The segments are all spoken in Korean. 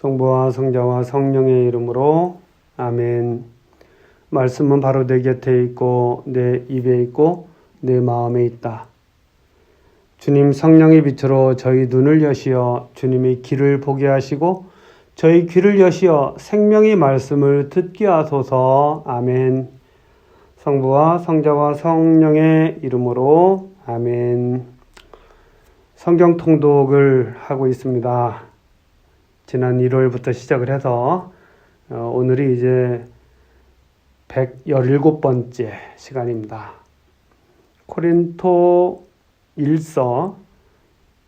성부와 성자와 성령의 이름으로 아멘. 말씀은 바로 내 곁에 있고 내 입에 있고 내 마음에 있다. 주님 성령의 빛으로 저희 눈을 여시어 주님의 길을 보게 하시고 저희 귀를 여시어 생명의 말씀을 듣게 하소서. 아멘. 성부와 성자와 성령의 이름으로 아멘. 성경 통독을 하고 있습니다. 지난 1월부터 시작을 해서 오늘이 이제 117번째 시간입니다. 코린토 1서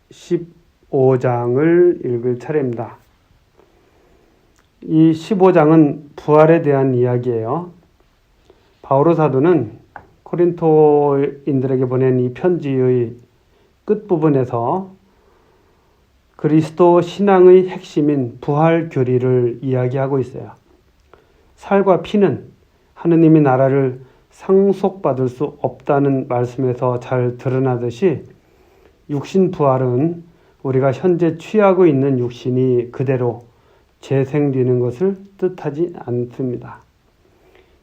15장을 읽을 차례입니다. 이 15장은 부활에 대한 이야기예요. 바오로 사도는 코린토인들에게 보낸 이 편지의 끝부분에서 그리스도 신앙의 핵심인 부활 교리를 이야기하고 있어요. 살과 피는 하느님의 나라를 상속받을 수 없다는 말씀에서 잘 드러나듯이 육신 부활은 우리가 현재 취하고 있는 육신이 그대로 재생되는 것을 뜻하지 않습니다.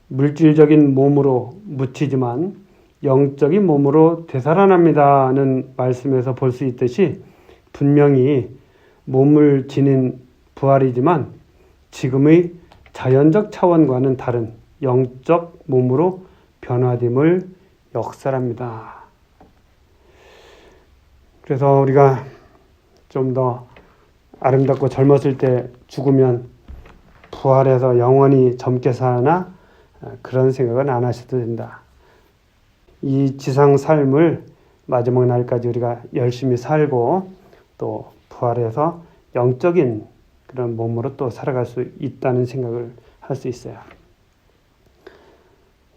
물질적인 몸으로 묻히지만 영적인 몸으로 되살아납니다는 말씀에서 볼 수 있듯이 분명히 몸을 지닌 부활이지만 지금의 자연적 차원과는 다른 영적 몸으로 변화됨을 역설합니다. 그래서 우리가 좀 더 아름답고 젊었을 때 죽으면 부활해서 영원히 젊게 사나 그런 생각은 안 하셔도 된다. 이 지상 삶을 마지막 날까지 우리가 열심히 살고 또 부활해서 영적인 그런 몸으로 또 살아갈 수 있다는 생각을 할 수 있어요.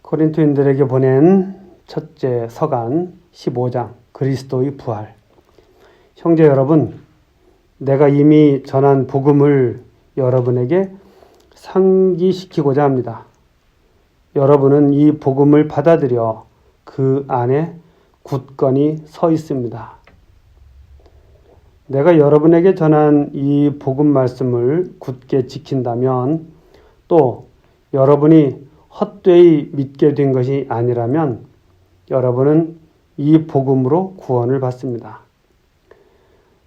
코린토인들에게 보낸 첫째 서간 15장 그리스도의 부활. 형제 여러분, 내가 이미 전한 복음을 여러분에게 상기시키고자 합니다. 여러분은 이 복음을 받아들여 그 안에 굳건히 서 있습니다. 내가 여러분에게 전한 이 복음 말씀을 굳게 지킨다면 또 여러분이 헛되이 믿게 된 것이 아니라면 여러분은 이 복음으로 구원을 받습니다.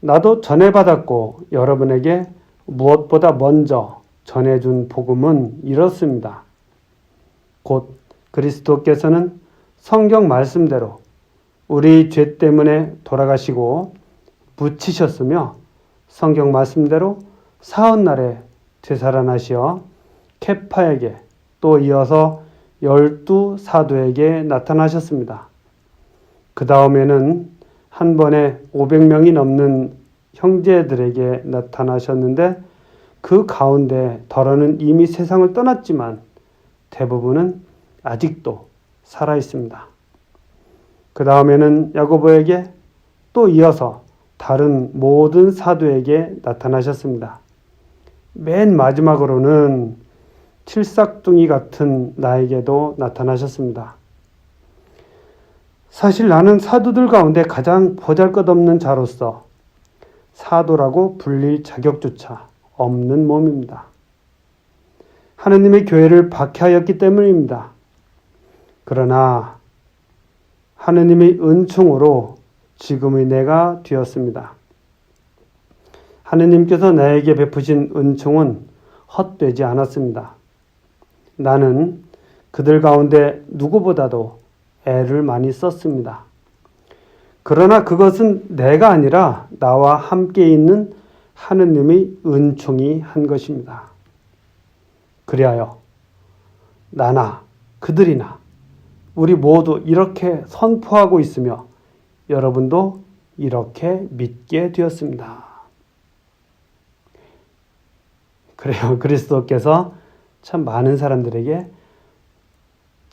나도 전해받았고 여러분에게 무엇보다 먼저 전해준 복음은 이렇습니다. 곧 그리스도께서는 성경 말씀대로 우리 죄 때문에 돌아가시고 묻히셨으며 성경 말씀대로 사흘날에 되살아나시어 케파에게 또 이어서 12 사도에게 나타나셨습니다. 그 다음에는 한 번에 500명이 넘는 형제들에게 나타나셨는데 그 가운데 덜어는 이미 세상을 떠났지만 대부분은 아직도 살아 있습니다. 그 다음에는 야고보에게 또 이어서 다른 모든 사도에게 나타나셨습니다. 맨 마지막으로는 칠삭둥이 같은 나에게도 나타나셨습니다. 사실 나는 사도들 가운데 가장 보잘것없는 자로서 사도라고 불릴 자격조차 없는 몸입니다. 하느님의 교회를 박해하였기 때문입니다. 그러나 하느님의 은총으로 지금의 내가 되었습니다. 하느님께서 나에게 베푸신 은총은 헛되지 않았습니다. 나는 그들 가운데 누구보다도 애를 많이 썼습니다. 그러나 그것은 내가 아니라 나와 함께 있는 하느님의 은총이 한 것입니다. 그리하여 나나 그들이나 우리 모두 이렇게 선포하고 있으며 여러분도 이렇게 믿게 되었습니다. 그래요. 그리스도께서 참 많은 사람들에게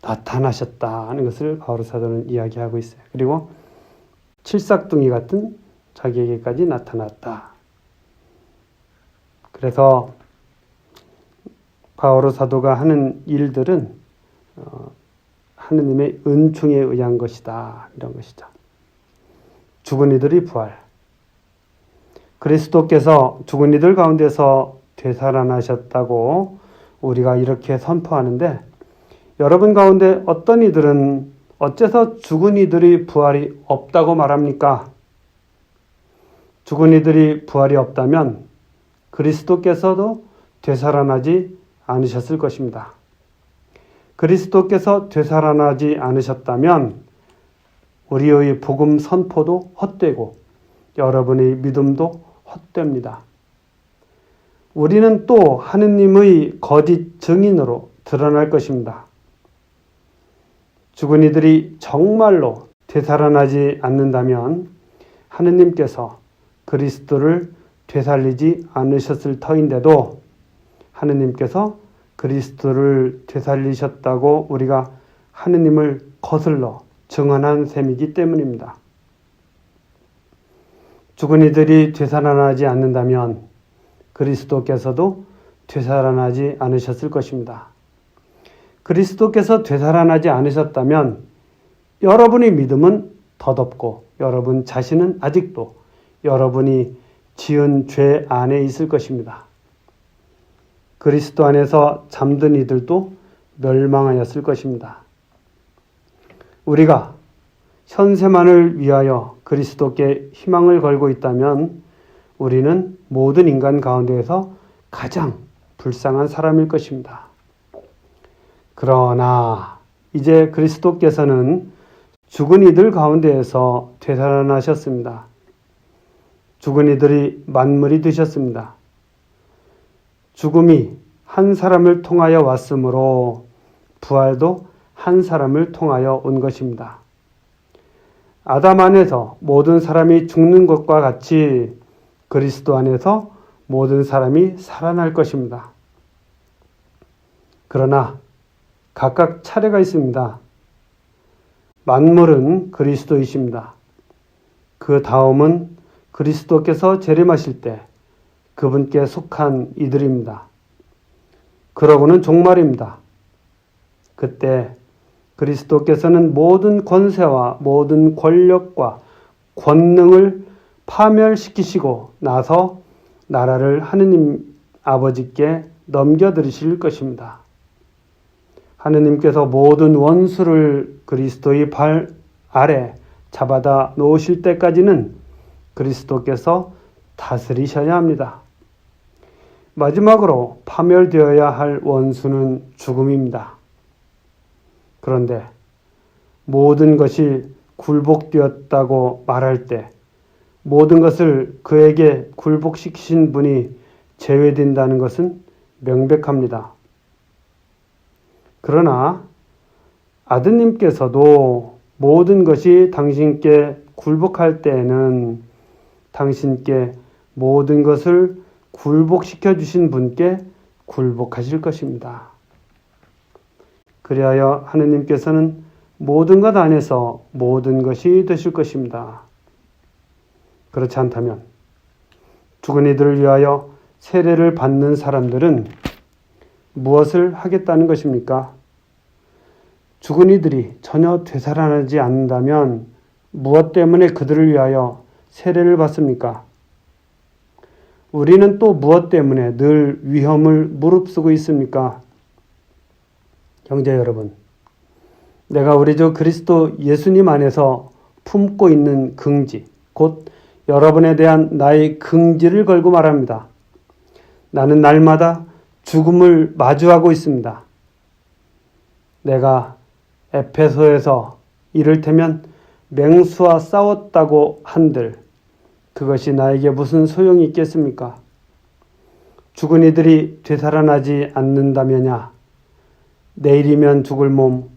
나타나셨다는 것을 바오로 사도는 이야기하고 있어요. 그리고 칠삭둥이 같은 자기에게까지 나타났다. 그래서 바오로 사도가 하는 일들은 하느님의 은총에 의한 것이다. 이런 것이죠. 죽은 이들의 부활. 그리스도께서 죽은 이들 가운데서 되살아나셨다고 우리가 이렇게 선포하는데, 여러분 가운데 어떤 이들은 어째서 죽은 이들이 부활이 없다고 말합니까? 죽은 이들이 부활이 없다면 그리스도께서도 되살아나지 않으셨을 것입니다. 그리스도께서 되살아나지 않으셨다면 우리의 복음 선포도 헛되고 여러분의 믿음도 헛됩니다. 우리는 또 하느님의 거짓 증인으로 드러날 것입니다. 죽은 이들이 정말로 되살아나지 않는다면 하느님께서 그리스도를 되살리지 않으셨을 터인데도 하느님께서 그리스도를 되살리셨다고 우리가 하느님을 거슬러 증언한 셈이기 때문입니다. 죽은 이들이 되살아나지 않는다면 그리스도께서도 되살아나지 않으셨을 것입니다. 그리스도께서 되살아나지 않으셨다면 여러분의 믿음은 덧없고 여러분 자신은 아직도 여러분이 지은 죄 안에 있을 것입니다. 그리스도 안에서 잠든 이들도 멸망하였을 것입니다. 우리가 현세만을 위하여 그리스도께 희망을 걸고 있다면 우리는 모든 인간 가운데에서 가장 불쌍한 사람일 것입니다. 그러나 이제 그리스도께서는 죽은 이들 가운데에서 되살아나셨습니다. 죽은 이들이 만물이 되셨습니다. 죽음이 한 사람을 통하여 왔으므로 부활도 한 사람을 통하여 온 것입니다. 아담 안에서 모든 사람이 죽는 것과 같이 그리스도 안에서 모든 사람이 살아날 것입니다. 그러나 각각 차례가 있습니다. 만물은 그리스도이십니다. 그 다음은 그리스도께서 재림하실 때 그분께 속한 이들입니다. 그러고는 종말입니다. 그때 그리스도께서는 모든 권세와 모든 권력과 권능을 파멸시키시고 나서 나라를 하느님 아버지께 넘겨드리실 것입니다. 하느님께서 모든 원수를 그리스도의 발 아래 잡아다 놓으실 때까지는 그리스도께서 다스리셔야 합니다. 마지막으로 파멸되어야 할 원수는 죽음입니다. 그런데 모든 것이 굴복되었다고 말할 때 모든 것을 그에게 굴복시키신 분이 제외된다는 것은 명백합니다. 그러나 아드님께서도 모든 것이 당신께 굴복할 때에는 당신께 모든 것을 굴복시켜 주신 분께 굴복하실 것입니다. 그리하여 하느님께서는 모든 것 안에서 모든 것이 되실 것입니다. 그렇지 않다면 죽은 이들을 위하여 세례를 받는 사람들은 무엇을 하겠다는 것입니까? 죽은 이들이 전혀 되살아나지 않는다면 무엇 때문에 그들을 위하여 세례를 받습니까? 우리는 또 무엇 때문에 늘 위험을 무릅쓰고 있습니까? 형제 여러분, 내가 우리 주 그리스도 예수님 안에서 품고 있는 긍지, 곧 여러분에 대한 나의 긍지를 걸고 말합니다. 나는 날마다 죽음을 마주하고 있습니다. 내가 에페소에서 이를테면 맹수와 싸웠다고 한들 그것이 나에게 무슨 소용이 있겠습니까? 죽은 이들이 되살아나지 않는다면야 내일이면 죽을 몸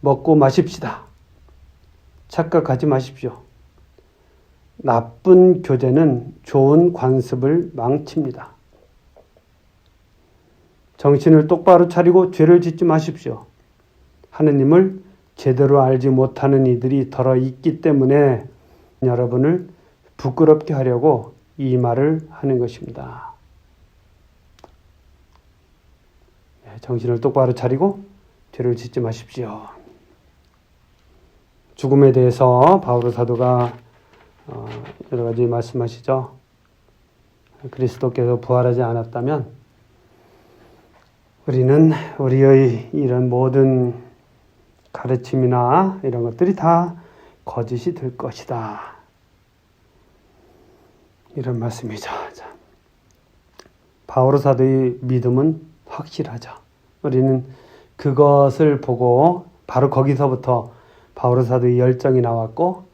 먹고 마십시다. 착각하지 마십시오. 나쁜 교제는 좋은 관습을 망칩니다. 정신을 똑바로 차리고 죄를 짓지 마십시오. 하느님을 제대로 알지 못하는 이들이 덜어 있기 때문에 여러분을 부끄럽게 하려고 이 말을 하는 것입니다. 정신을 똑바로 차리고 죄를 짓지 마십시오. 죽음에 대해서 바울 사도가 여러 가지 말씀하시죠. 그리스도께서 부활하지 않았다면 우리는 우리의 이런 모든 가르침이나 이런 것들이 다 거짓이 될 것이다. 이런 말씀이죠. 바오로 사도의 믿음은 확실하죠. 우리는 그것을 보고 바로 거기서부터 바오로 사도의 열정이 나왔고,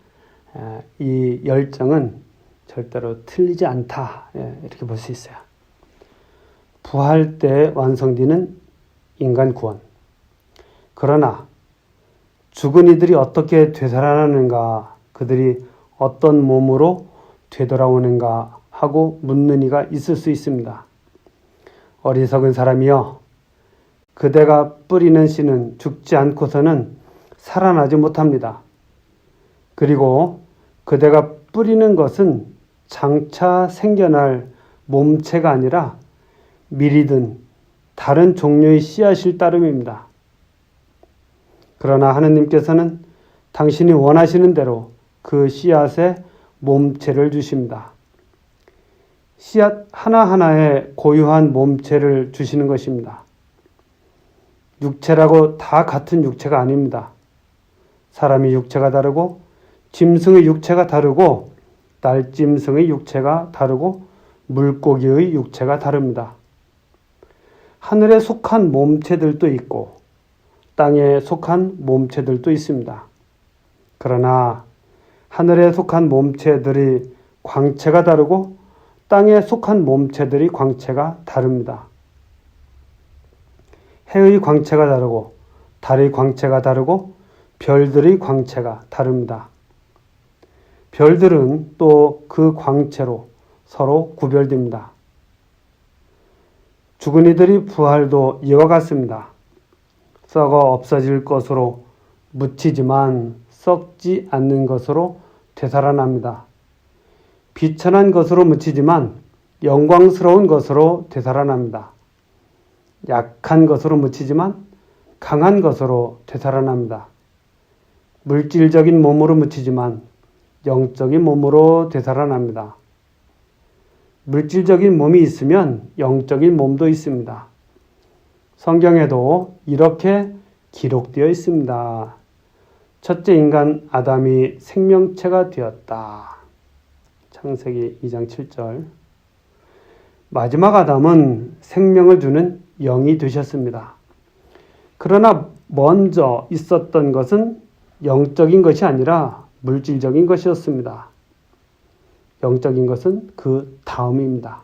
이 열정은 절대로 틀리지 않다. 이렇게 볼 수 있어요. 부활 때 완성되는 인간 구원. 그러나 죽은 이들이 어떻게 되살아나는가, 그들이 어떤 몸으로 되돌아오는가 하고 묻는 이가 있을 수 있습니다. 어리석은 사람이여, 그대가 뿌리는 씨는 죽지 않고서는 살아나지 못합니다. 그리고 그대가 뿌리는 것은 장차 생겨날 몸체가 아니라 밀이든 다른 종류의 씨앗일 따름입니다. 그러나 하느님께서는 당신이 원하시는 대로 그 씨앗에 몸체를 주십니다. 씨앗 하나하나에 고유한 몸체를 주시는 것입니다. 육체라고 다 같은 육체가 아닙니다. 사람의 육체가 다르고 짐승의 육체가 다르고 날짐승의 육체가 다르고 물고기의 육체가 다릅니다. 하늘에 속한 몸체들도 있고 땅에 속한 몸체들도 있습니다. 그러나 하늘에 속한 몸체들이 광채가 다르고 땅에 속한 몸체들이 광채가 다릅니다. 해의 광채가 다르고 달의 광채가 다르고 별들의 광채가 다릅니다. 별들은 또 그 광채로 서로 구별됩니다. 죽은 이들의 부활도 이와 같습니다. 썩어 없어질 것으로 묻히지만 썩지 않는 것으로 되살아납니다. 비천한 것으로 묻히지만 영광스러운 것으로 되살아납니다. 약한 것으로 묻히지만 강한 것으로 되살아납니다. 물질적인 몸으로 묻히지만 영적인 몸으로 되살아납니다. 물질적인 몸이 있으면 영적인 몸도 있습니다. 성경에도 이렇게 기록되어 있습니다. 첫째 인간 아담이 생명체가 되었다. 창세기 2장 7절. 마지막 아담은 생명을 주는 영이 되셨습니다. 그러나 먼저 있었던 것은 영적인 것이 아니라 물질적인 것이었습니다. 영적인 것은 그 다음입니다.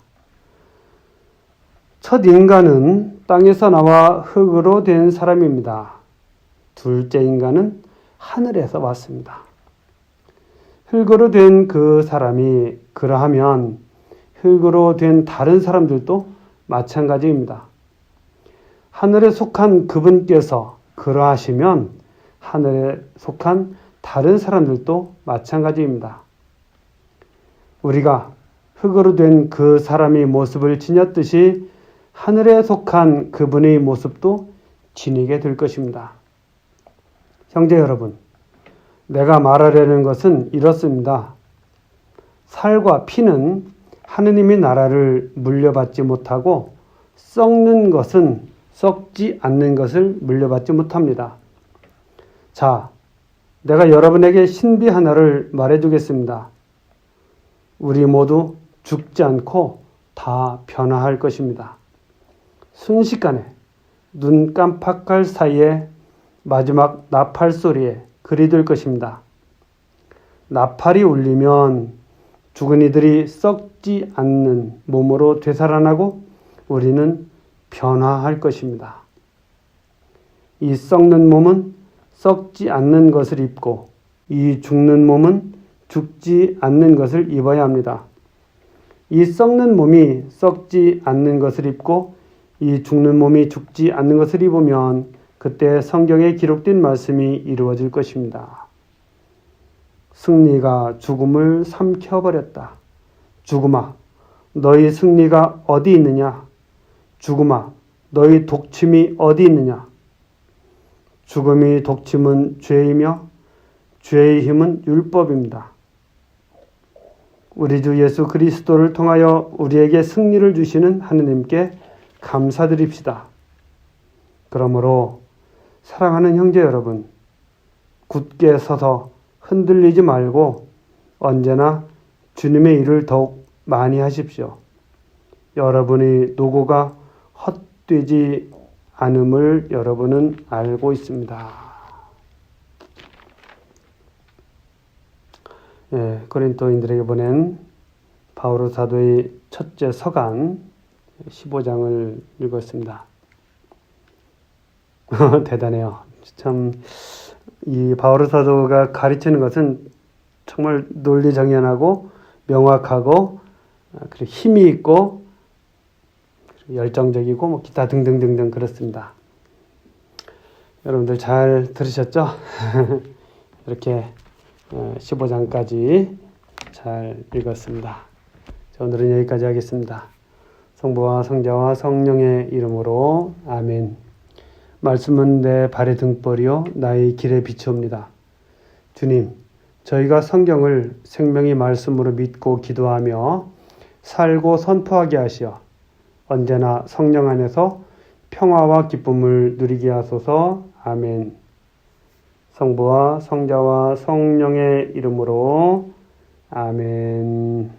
첫 인간은 땅에서 나와 흙으로 된 사람입니다. 둘째 인간은 하늘에서 왔습니다. 흙으로 된 그 사람이 그러하면 흙으로 된 다른 사람들도 마찬가지입니다. 하늘에 속한 그분께서 그러하시면 하늘에 속한 다른 사람들도 마찬가지입니다. 우리가 흙으로 된 그 사람의 모습을 지녔듯이 하늘에 속한 그분의 모습도 지니게 될 것입니다. 형제 여러분, 내가 말하려는 것은 이렇습니다. 살과 피는 하느님의 나라를 물려받지 못하고 썩는 것은 썩지 않는 것을 물려받지 못합니다. 자, 내가 여러분에게 신비 하나를 말해주겠습니다. 우리 모두 죽지 않고 다 변화할 것입니다. 순식간에 눈 깜빡할 사이에 마지막 나팔 소리에 그리 될 것입니다. 나팔이 울리면 죽은 이들이 썩지 않는 몸으로 되살아나고 우리는 변화할 것입니다. 이 썩는 몸은 썩지 않는 것을 입고 이 죽는 몸은 죽지 않는 것을 입어야 합니다. 이 썩는 몸이 썩지 않는 것을 입고 이 죽는 몸이 죽지 않는 것을 입으면 그때 성경에 기록된 말씀이 이루어질 것입니다. 승리가 죽음을 삼켜버렸다. 죽음아, 너희 승리가 어디 있느냐? 죽음아, 너희 독침이 어디 있느냐? 죽음의 독침은 죄이며 죄의 힘은 율법입니다. 우리 주 예수 그리스도를 통하여 우리에게 승리를 주시는 하느님께 감사드립시다. 그러므로 사랑하는 형제 여러분, 굳게 서서 흔들리지 말고 언제나 주님의 일을 더욱 많이 하십시오. 여러분의 노고가 헛되지 않음을 여러분은 알고 있습니다. 예, 고린도인들에게 보낸 바오로 사도의 첫째 서간 15장을 읽었습니다. 대단해요. 참, 이 바오로 사도가 가르치는 것은 정말 논리정연하고 명확하고 그리고 힘이 있고 열정적이고 뭐 기타 등등등등 그렇습니다. 여러분들 잘 들으셨죠? 이렇게 15장까지 잘 읽었습니다. 자, 오늘은 여기까지 하겠습니다. 성부와 성자와 성령의 이름으로 아멘. 말씀은 내 발의 등불이요 나의 길의 빛이옵니다. 주님, 저희가 성경을 생명의 말씀으로 믿고 기도하며 살고 선포하게 하시어 언제나 성령 안에서 평화와 기쁨을 누리게 하소서. 아멘. 성부와 성자와 성령의 이름으로 아멘.